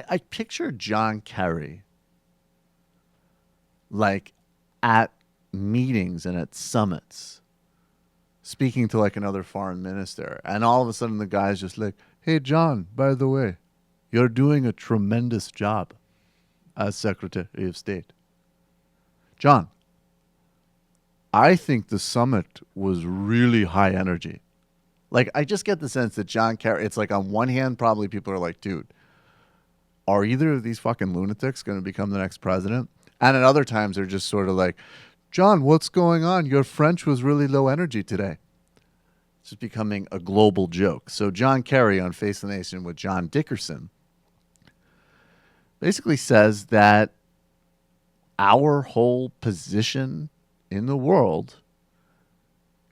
I picture John Kerry like at meetings and at summits speaking to like another foreign minister, and all of a sudden the guy's just like, hey John, by the way, you're doing a tremendous job as Secretary of State. John, I think the summit was really high energy. Like, I just get the sense that John Kerry, it's like on one hand, probably people are like, dude, are either of these fucking lunatics going to become the next president? And at other times, they're just sort of like, John, what's going on? Your French was really low energy today. It's just becoming a global joke. So John Kerry on Face the Nation with John Dickerson basically says that our whole position in the world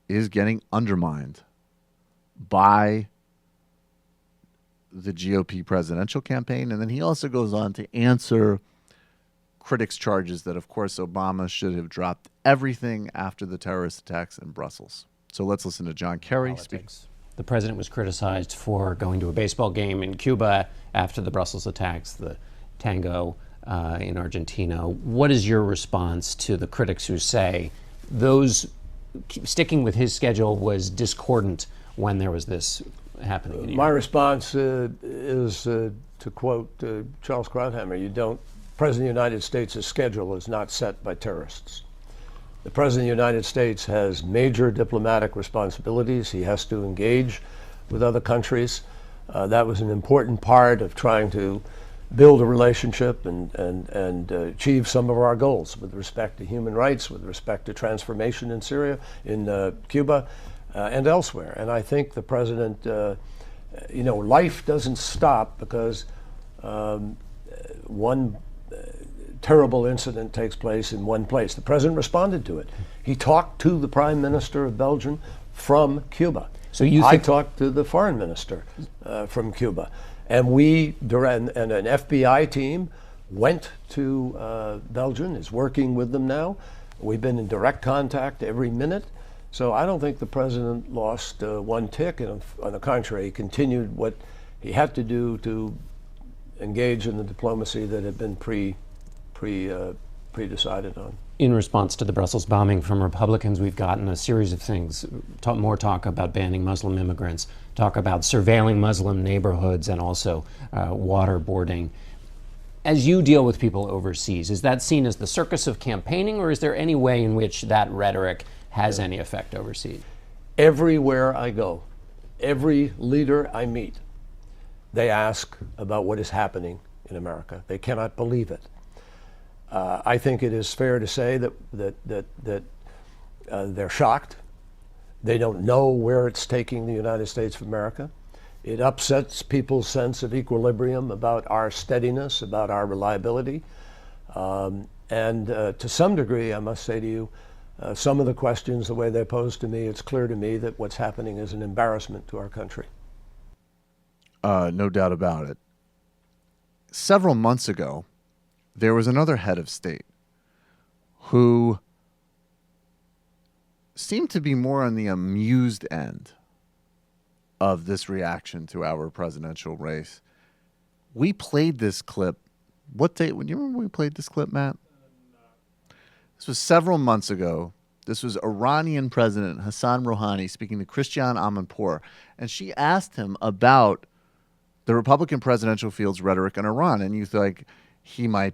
is getting undermined by the GOP presidential campaign. And then he also goes on to answer critics' charges that, of course, Obama should have dropped everything after the terrorist attacks in Brussels. So let's listen to John Kerry speak. The president was criticized for going to a baseball game in Cuba after the Brussels attacks, the tango in Argentina. What is your response to the critics who say those sticking with his schedule was discordant when there was this happening? My response is to quote Charles Krauthammer, President of the United States' schedule is not set by terrorists. The President of the United States has major diplomatic responsibilities. He has to engage with other countries. That was an important part of trying to build a relationship and achieve some of our goals with respect to human rights, with respect to transformation in Syria, in Cuba, and elsewhere. And I think the president, life doesn't stop because one terrible incident takes place in one place. The president responded to it. He talked to the Prime Minister of Belgium from Cuba. So I talked to the Foreign Minister from Cuba. And and an FBI team went to Belgium, is working with them now. We've been in direct contact every minute. So I don't think the president lost one tick. And on the contrary, he continued what he had to do to engage in the diplomacy that had been pre-decided on. In response to the Brussels bombing from Republicans, we've gotten a series of things. More talk about banning Muslim immigrants, talk about surveilling Muslim neighborhoods, and also waterboarding. As you deal with people overseas, is that seen as the circus of campaigning, or is there any way in which that rhetoric has any effect overseas? Everywhere I go, every leader I meet, they ask about what is happening in America. They cannot believe it. I think it is fair to say that they're shocked. They don't know where it's taking the United States of America. It upsets people's sense of equilibrium about our steadiness, about our reliability. And to some degree, I must say to you, some of the questions, the way they're posed to me, it's clear to me that what's happening is an embarrassment to our country. No doubt about it. Several months ago, there was another head of state who seemed to be more on the amused end of this reaction to our presidential race. We played this clip. What date? Do you remember when we played this clip, Matt? This was several months ago. This was Iranian President Hassan Rouhani speaking to Christiane Amanpour, and she asked him about the Republican presidential field's rhetoric on Iran, and you think he might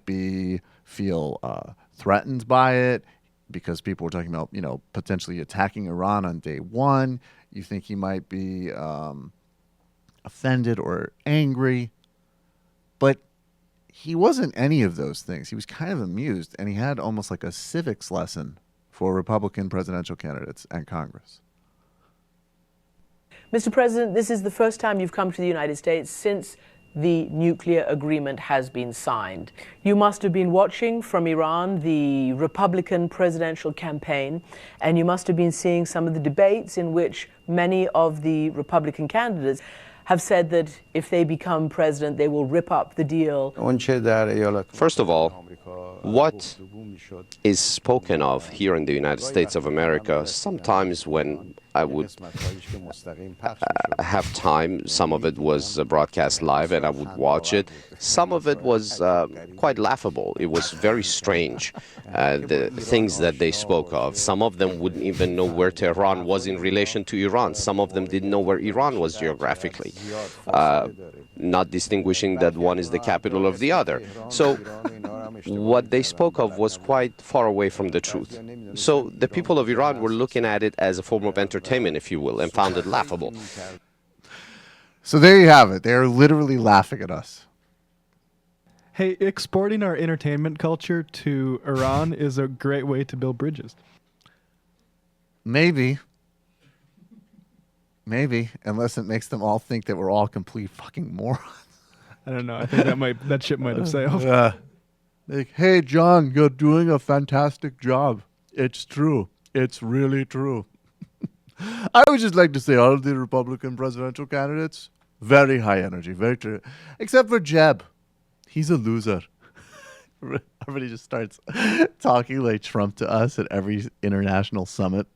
feel threatened by it because people were talking about, potentially attacking Iran on day one. You think he might be offended or angry, but he wasn't any of those things. He was kind of amused, and he had almost like a civics lesson for Republican presidential candidates and Congress. Mr. President, this is the first time you've come to the United States since the nuclear agreement has been signed. You must have been watching from Iran the Republican presidential campaign, and you must have been seeing some of the debates in which many of the Republican candidates have said that if they become president, they will rip up the deal. First of all, what is spoken of here in the United States of America, sometimes when I would have time. Some of it was broadcast live, and I would watch it. Some of it was quite laughable. It was very strange, the things that they spoke of. Some of them wouldn't even know where Tehran was in relation to Iran. Some of them didn't know where Iran was geographically, not distinguishing that one is the capital of the other. So what they spoke of was quite far away from the truth. So the people of Iran were looking at it as a form of entertainment, if you will, and found it laughable. So there you have it. They're literally laughing at us. Hey, exporting our entertainment culture to Iran is a great way to build bridges. Maybe, unless it makes them all think that we're all complete fucking morons. I don't know. I think that ship might have sailed. Like, hey, John, you're doing a fantastic job. It's true. It's really true. I would just like to say all of the Republican presidential candidates, very high energy, very true. Except for Jeb. He's a loser. Everybody just starts talking like Trump to us at every international summit.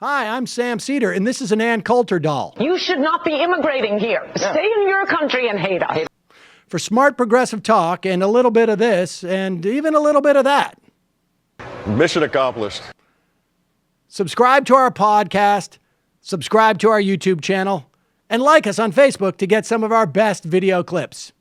Hi, I'm Sam Seder, and this is an Ann Coulter doll. You should not be immigrating here. Stay in your country and hate us. For smart progressive talk and a little bit of this and even a little bit of that. Mission accomplished. Subscribe to our podcast, subscribe to our YouTube channel, and like us on Facebook to get some of our best video clips.